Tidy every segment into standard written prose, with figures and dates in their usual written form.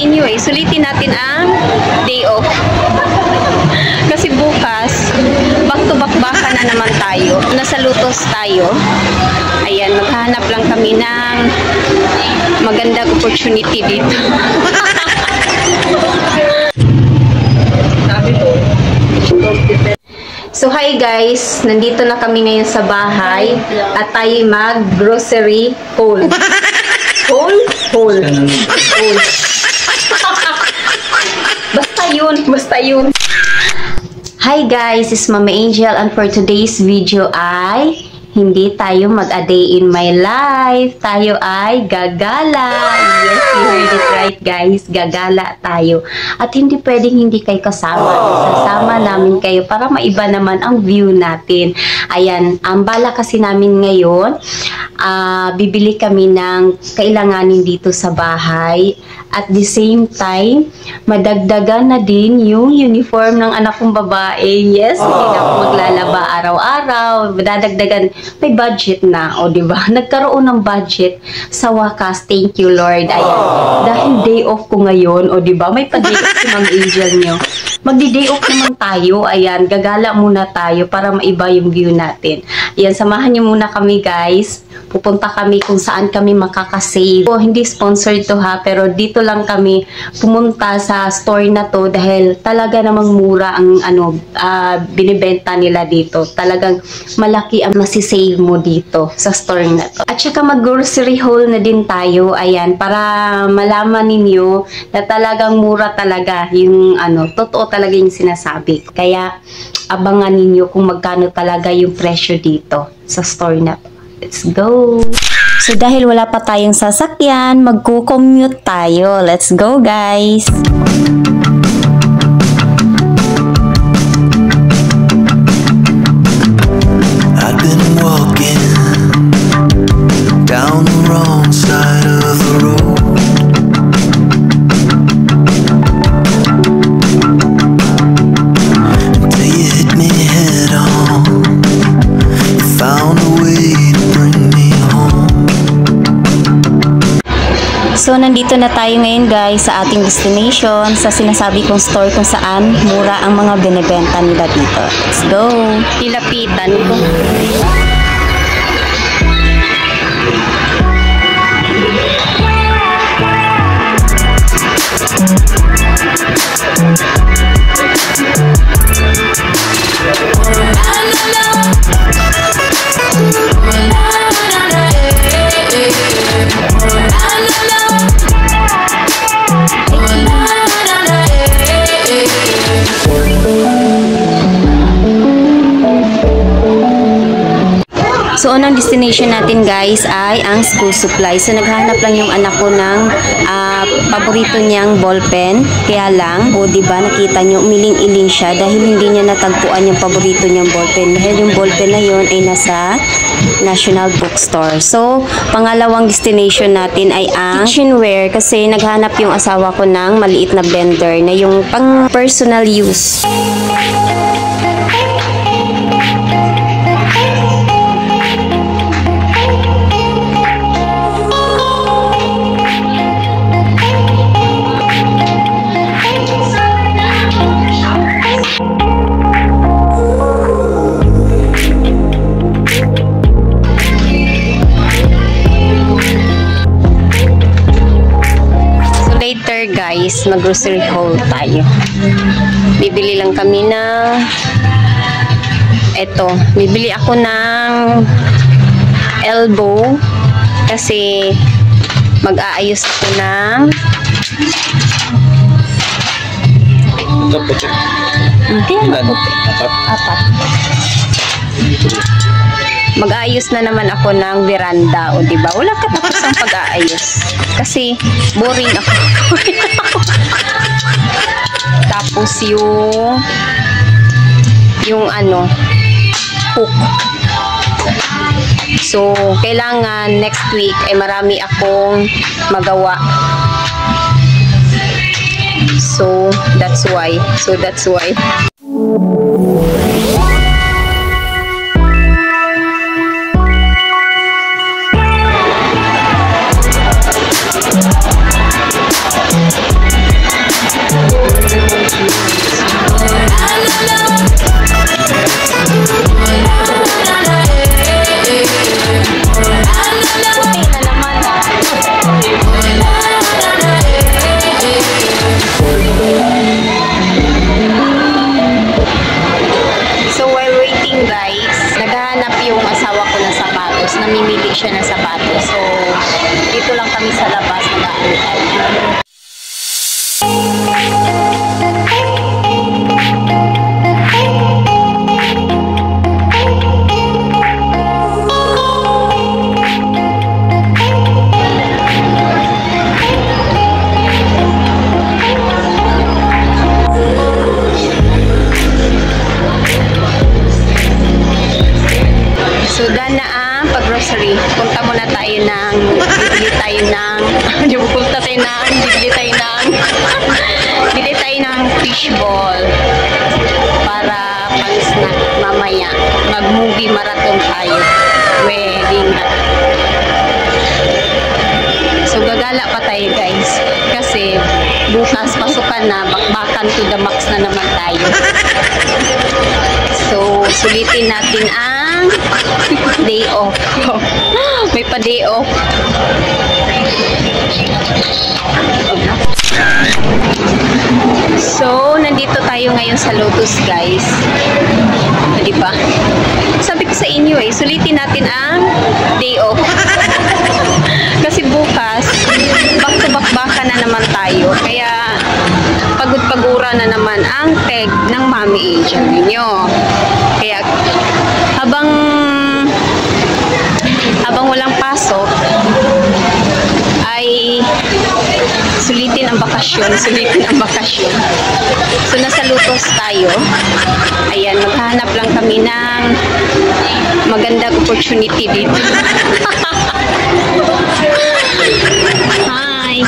Anyway, sulitin natin ang day off. Kasi bukas, back to back baka na naman tayo. Nasa Lutos tayo. Ayan, maghahanap lang kami ng magandang opportunity dito. So hi guys, nandito na kami ngayon sa bahay at tayo mag-grocery haul. Haul. Basta yun. Hi guys, it's Mama Angel and for today's video ay hindi tayo mag-a day in my life. Tayo ay gagala. Yes, you heard it right guys. Gagala tayo. At hindi pwedeng hindi kayo kasama. Sasama namin kayo para maiba naman ang view natin. Ayan, ang bala kasi namin ngayon, bibili kami ng kailanganin dito sa bahay. At the same time, madagdagan na din yung uniform ng anak kong babae. Yes, hindi na ako maglalaba araw-araw. Madadagdagan, may budget na. O, diba? Nagkaroon ng budget sa wakas. Thank you, Lord. Ayan. Dahil day off ko ngayon, o diba? May pa-day off si Ma'am Angel nyo. Magdi-day off naman tayo. Ayan, gagala muna tayo para maiba yung view natin. Ayan, samahan nyo muna kami, guys. Pupunta kami kung saan kami makakasave. O, hindi sponsored to ha, pero dito lang kami pumunta sa store na to dahil talaga namang mura ang binibenta nila dito. Talagang malaki ang masisave mo dito sa store na to. At saka mag-grocery haul na din tayo, ayan, para malaman ninyo na talagang mura talaga yung totoo talaga yung sinasabi. Kaya abangan ninyo kung magkano talaga yung presyo dito sa store na to. Let's go! So dahil wala pa tayong sasakyan, magko-commute tayo. Let's go guys! I've been walking down the wrong side of the road. Until you hit me head on. You found a way to bring me home. So, nandito na tayo ngayon guys sa ating destination, sa sinasabi kong store kung saan mura ang mga binibenta nila dito. Let's go! Ilapitan ko. So, unang destination natin guys ay ang school supply. So, naghahanap lang yung anak ko ng paborito niyang ballpen. Kaya lang, o diba, nakita niyo, umiling-iling siya dahil hindi niya natagpuan yung paborito niyang ballpen. Dahil yung ballpen na yun ay nasa National Bookstore. So, pangalawang destination natin ay ang kitchenware kasi naghanap yung asawa ko ng maliit na blender na yung pang personal use. Guys, mag-grocery haul tayo. Bibili lang kami na bibili ako ng elbow kasi mag-aayos ako ng apat. Mag-aayos na naman ako ng veranda, o diba? Wala katapos ang pag-aayos. Kasi boring ako. Tapos yung hook. So, kailangan next week ay marami akong magawa. So, that's why. Namimili siya ng sapatos. So, dito lang kami sa labas nag-aantay. So, daan na ang pag-grocery. Punta muna tayo ng, bibili tayo ng, bibili tayo ng fishball para pang-snack mamaya. Mag-movie marathon tayo. Wedding. So, gagala pa tayo guys. Kasi, bukas pasukan na, bakbakan to the max na naman tayo. So, sulitin natin ang day off. May pa day off. So, nandito tayo ngayon sa Lotus, guys. Diba? Sabi ko sa inyo sulitin natin ang day off. Kasi bukas, back to back baka na naman tayo. Kaya, pagod-pagura na naman ang peg ng Mami Angel ninyo. Kaya, habang walang pasok, ay sulitin ang bakasyon. So, nasa Lotus tayo. Ayan, maghahanap lang kami ng magandang opportunity dito. Hi!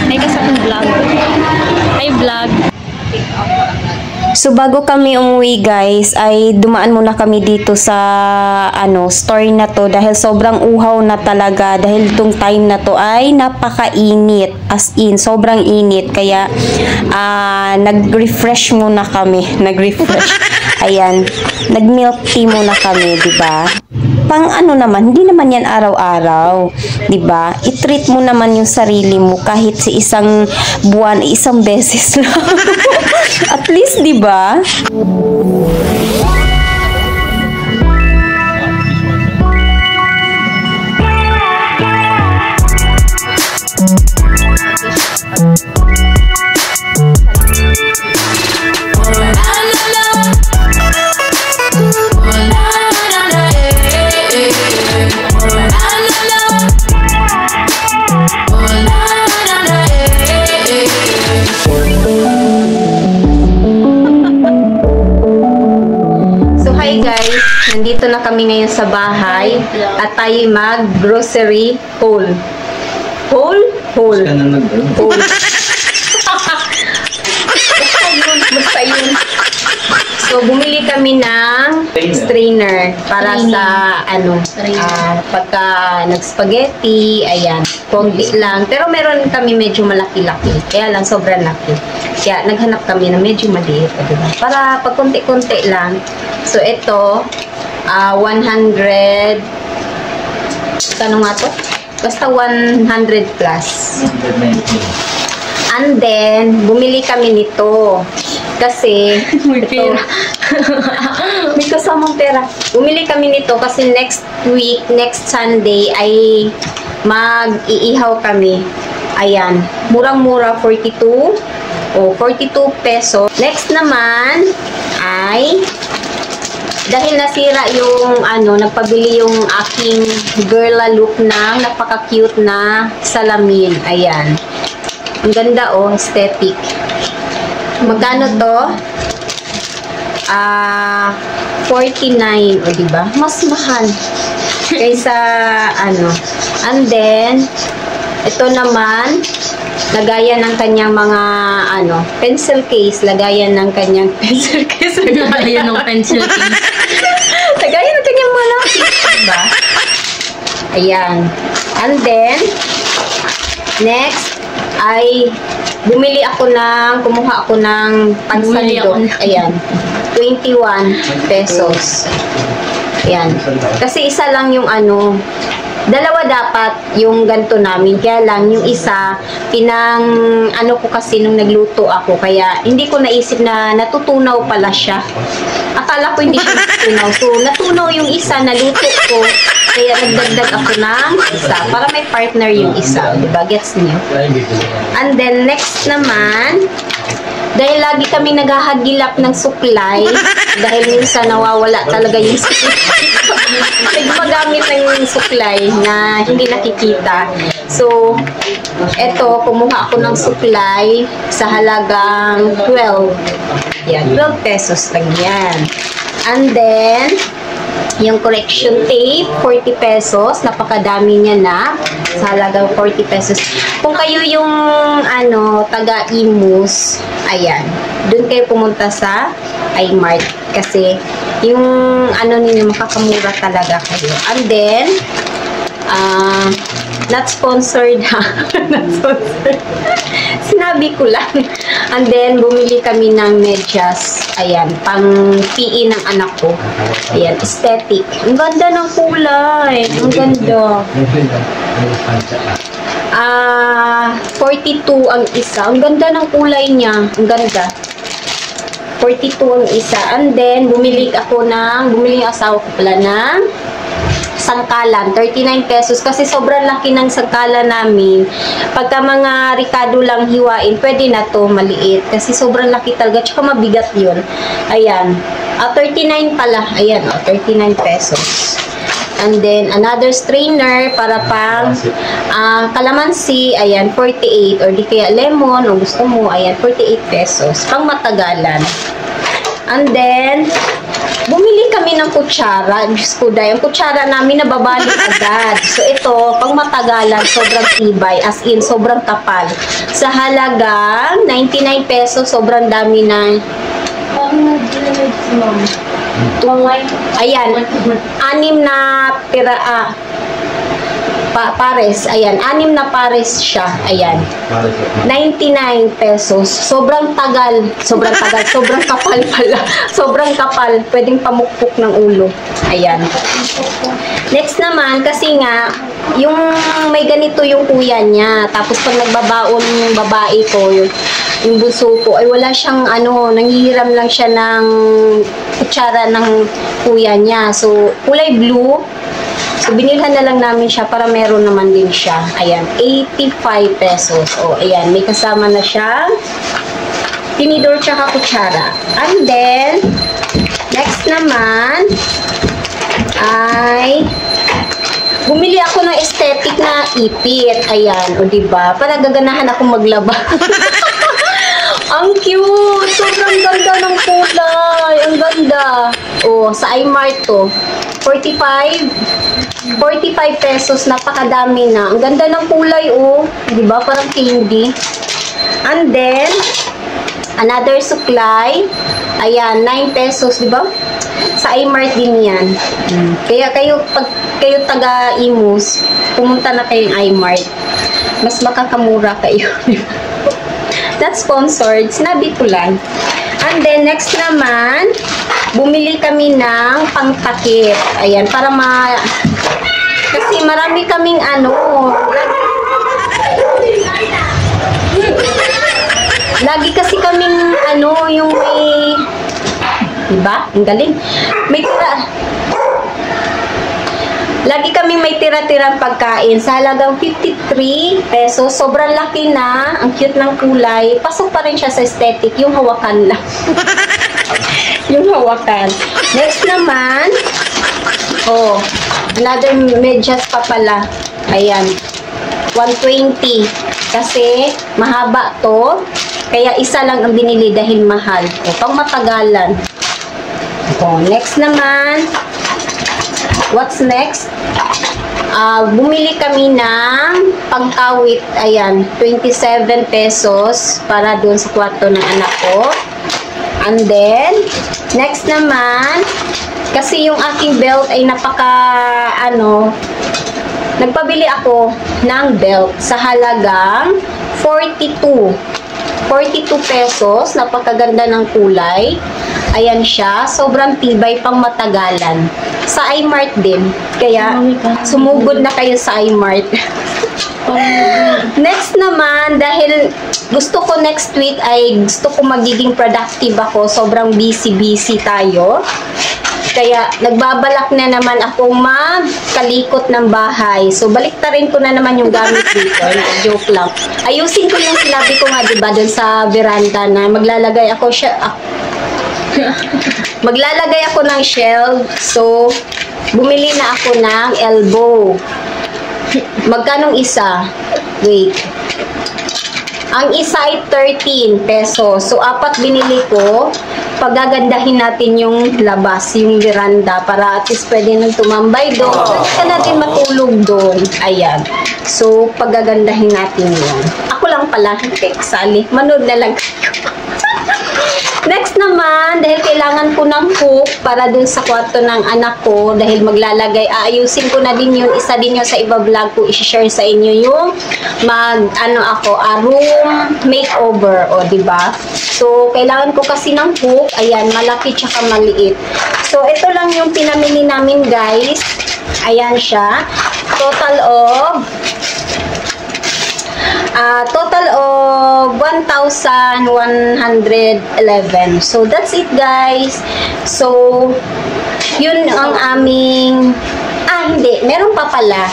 May kasabang vlog. Hi, vlog! So, bago kami umuwi guys, ay dumaan muna kami dito sa store na to dahil sobrang uhaw na talaga dahil itong time na to ay napakainit, as in sobrang init, kaya nag-refresh muna kami, ayan, nag-milk tea muna kami, diba? Pang naman, hindi naman yan araw-araw, 'di ba? I-treat mo naman yung sarili mo kahit sa isang buwan, isang beses lang. At least, 'di ba? Nandito na kami ngayon sa bahay at tayo mag-grocery haul. Haul? Basta yun. So, bumili kami ng strainer para sa, pagka nag-spaghetti, ayan, konti lang. Pero meron kami medyo malaki-laki. Kaya lang, sobrang laki. Kaya, naghanap kami na medyo maliit, diba? Para pag konti-konti lang. So, ito, 100, kano nga to? Basta 100 plus. 190. And then, bumili kami nito. Kasi, may kasamang pera. Bumili kami nito kasi next week, next Sunday, ay mag-iihaw kami. Ayan. Murang-mura, 42 peso. Next naman, ay dahil nasira yung nagpabili yung aking girla look na napaka-cute na salamin. Ayan. Ang ganda aesthetic. Magkano to? 49, o diba? Mas mahal kaysa And then ito naman, lagayan ng kanyang mga pencil case, lagayan ng kanyang pencil case. Lagayan ng pencil case. Lagayan ng kanyang mga lapis, diba? Ayan. And then next ay kumuha ako ng pansandok. Ayan. 21 pesos. Ayan. Kasi isa lang yung ano, dalawa dapat yung ganto namin. Kaya lang yung isa, ano ko kasi nung nagluto ako. Kaya hindi ko naisip na natutunaw pala siya. Akala ko hindi siya natutunaw. So, natunaw yung isa, naluto ko. Kaya nagdagdag ako ng isa. Para may partner yung isa. Diba? Gets niyo? And then, next naman, dahil lagi kami naghahagilap ng suklay, dahil minsan nawawala talaga yung suklay. Nagmagamit ng suklay na hindi nakikita. So, eto, kumuha ako ng suklay sa halagang 12. Yan, 12 pesos lang yan. And then, yung correction tape, 40 pesos. Napakadami niya na. Sa halagang 40 pesos. Kung kayo yung, taga-Imus, ayan. Doon kayo pumunta sa iMart. Kasi, yung, ninyo, makakamura talaga kayo. And then, not sponsored ha. Not sponsored. Sinabi ko lang. And then, bumili kami ng medyas. Ayan, pang PE ng anak ko. Ayan, aesthetic. Ang ganda ng kulay. Ang ganda. 42 ang isa. Ang ganda ng kulay niya. Ang ganda. 42 ang isa. And then, bumili yung asawa ko pala ng sangkalan, 39 pesos kasi sobrang laki ng sangkalan namin. Pagka mga ricado lang hiwain, pwede na to maliit kasi sobrang laki talaga, tsaka mabigat yun. Ayan, 39 pala, ayan, 39 pesos. And then, another strainer para pang kalamansi, ayan, 48, or di kaya lemon, o gusto mo, ayan, 48 pesos, pang matagalan. And then, bumili kami ng kutsara. Diyos ko, dahil ang kutsara namin nababalik agad. So, ito, pang matagalan, sobrang tibay. As in, sobrang kapal. Sa halagang 99 pesos, sobrang dami na. Ayan, 6 na pares. Ayan, 6 na pares siya. Ayan. 99 pesos. Sobrang kapal pala. Sobrang kapal. Pwedeng pamukpok ng ulo. Ayan. Next naman, kasi nga, yung may ganito yung kuya niya. Tapos pag nagbabaon yung babae ko, yung bunso ko, ay wala siyang nanghihiram lang siya ng kutsara ng kuya niya. So, kulay blue. So, binilhan na lang namin siya para meron naman din siya. Ayan, 85 pesos. O, ayan, may kasama na siyang tinidor tsaka kutsara. And then, next naman, ay bumili ako ng aesthetic na ipit. Ayan, o diba? Para gaganahan akong maglaba. Ang cute! Sobrang ganda ng kulay. Ang ganda. O, sa iMart to. 45 pesos, napakadami na. Ang ganda ng kulay, oh. Diba? Parang candy. And then, another supply. Ayan, 9 pesos, diba? Sa iMart din yan. Kaya pag kayo taga-Imus, pumunta na kayong iMart. Mas makakamura kayo. Not sponsored. Sinabi ko lang. And then, next naman, bumili kami ng pangtakip. Ayan, para kasi marami kaming lagi kasi kaming yung may, diba? Ang galing. Lagi kaming may tira-tirang pagkain sa halagang 53 pesos. Sobrang laki na. Ang cute ng kulay. Pasok pa rin siya sa aesthetic. Yung hawakan lang. Yung hawakan. Next naman, another medyas pa pala. Ayan. 120. Kasi mahaba to. Kaya isa lang ang binili dahil mahal. Pang matagalan. Next naman, what's next? Bumili kami ng pangkawit. Ayan, 27 pesos para doon sa kwarto ng anak ko. And then, next naman, kasi yung aking belt ay nagpabili ako ng belt sa halagang 42 42 pesos. Napakaganda ng kulay. Ayan siya. Sobrang tibay, pang matagalan. Sa iMart din. Kaya, sumugod na kayo sa iMart. Next naman, dahil gusto ko next week ay gusto ko magiging productive ako. Sobrang busy tayo. Kaya, nagbabalak na naman ako magkalikot ng bahay. So, baliktarin ko na naman yung gamit dito. Joke lang. Ayusin ko yung sinabi ko nga, diba, dun sa veranda na maglalagay ako maglalagay ako ng shelf. So, bumili na ako ng elbow. Magkanong isa? Wait. Ang isa ay 13 pesos. So, 4 binili ko. Pagagandahin natin yung labas, yung veranda, para at least pwede nang tumambay doon. Pwede ka natin matulog doon. Ayan. So, pagagandahin natin yun. Ako lang pala, sali. Manood na lang kayo. Next naman, dahil kailangan ko ng hook para dun sa kwarto ng anak ko, dahil maglalagay, aayusin ko na din yun, isa din yun sa iba vlog ko, i-share sa inyo yung room makeover, o diba? So, kailangan ko kasi ng hook, ayan, malaki tsaka maliit. So, ito lang yung pinamili namin, guys. Ayan siya. Total of 1,111. So, that's it, guys. So, yun ang aming... hindi. Meron pa pala.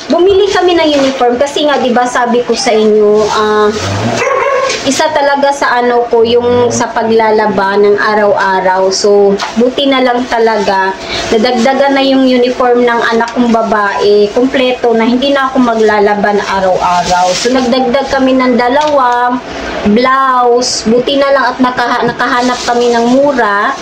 Bumili kami ng uniform kasi nga, diba, sabi ko sa inyo, isa talaga sa ano ko, yung sa paglalaba ng araw-araw. So, buti na lang talaga. Nadagdagan na yung uniform ng anak kong babae. Kompleto na, hindi na ako maglalaba na araw-araw. So, nagdagdag kami ng 2 blouse. Buti na lang at nakahanap kami ng mura.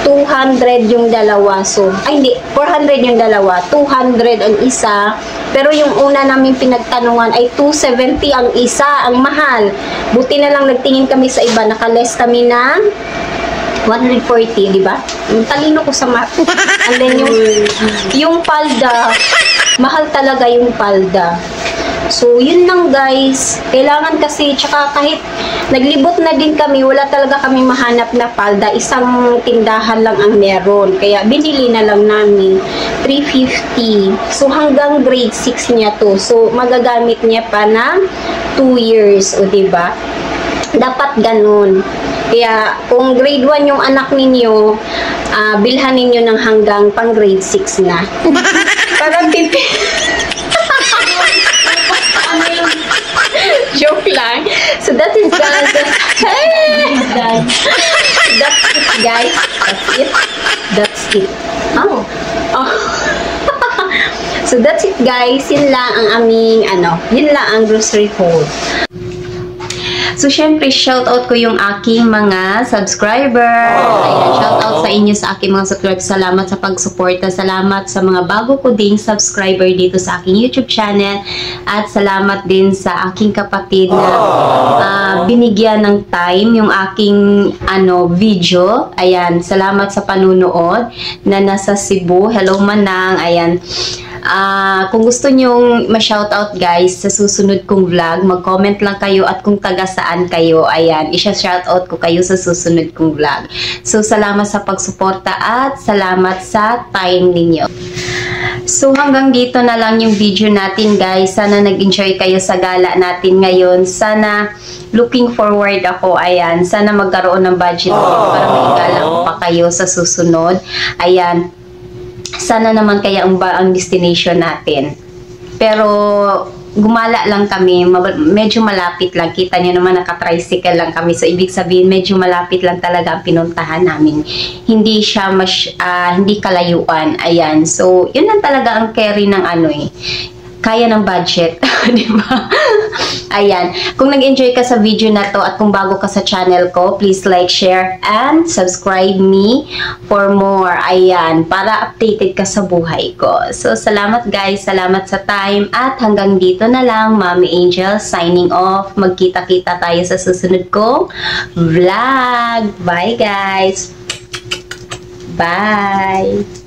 200 yung dalawa. So, hindi, 400 yung dalawa. 200 ang isa. Pero yung una namin pinagtanungan ay 270 ang isa. Ang mahal. Buti na lang nagtingin kami sa iba. Nakaless kami ng 140, di ba? Talino ko sa math. And then yung palda, mahal talaga yung palda. So, yun lang, guys. Kailangan kasi, tsaka kahit naglibot na din kami, wala talaga kami mahanap na palda. Isang tindahan lang ang meron. Kaya, binili na lang namin. 350. So, hanggang grade 6 niya to. So, magagamit niya pa ng 2 years. O, diba? Dapat ganun. Kaya, kung grade 1 yung anak ninyo, bilhan ninyo ng hanggang pang grade 6 na. Parang pipi. Joke lang. So, that is guys. That's it, guys. That's it. That's it. Oh. So, that's it, guys. Yun lang ang aming, yun lang ang grocery haul. So, syempre, shoutout ko yung aking mga subscriber. Ayan, shoutout sa inyo sa aking mga subscribers. Salamat sa pagsuporta. Salamat sa mga bago ko ding subscriber dito sa aking YouTube channel. At salamat din sa aking kapatid na binigyan ng time yung aking video. Ayan, salamat sa panunood na nasa Cebu. Hello, Manang. Ayan. Kung gusto nyong ma-shoutout, guys, sa susunod kong vlog, mag-comment lang kayo at kung taga saan kayo, ayan, isha-shoutout ko kayo sa susunod kong vlog. So, salamat sa pagsuporta at salamat sa time ninyo. So, hanggang dito na lang yung video natin, guys. Sana nag-enjoy kayo sa gala natin ngayon. Sana looking forward ako, ayan. Sana magkaroon ng budget para may gala pa kayo sa susunod. Ayan. Sana naman kaya ang destination natin. Pero gumala lang kami, medyo malapit lang. Kita nyo naman, naka-tricycle lang kami. So, ibig sabihin, medyo malapit lang talaga ang pinuntahan namin. Hindi siya hindi kalayuan. Ayan. So, yun lang talaga ang carry ng kaya ng budget. Diba? Ayan. Kung nag-enjoy ka sa video na to at kung bago ka sa channel ko, please like, share, and subscribe me for more. Ayan. Para updated ka sa buhay ko. So, salamat, guys. Salamat sa time. At hanggang dito na lang, Mommy Angel signing off. Magkita-kita tayo sa susunod kong vlog. Bye, guys. Bye.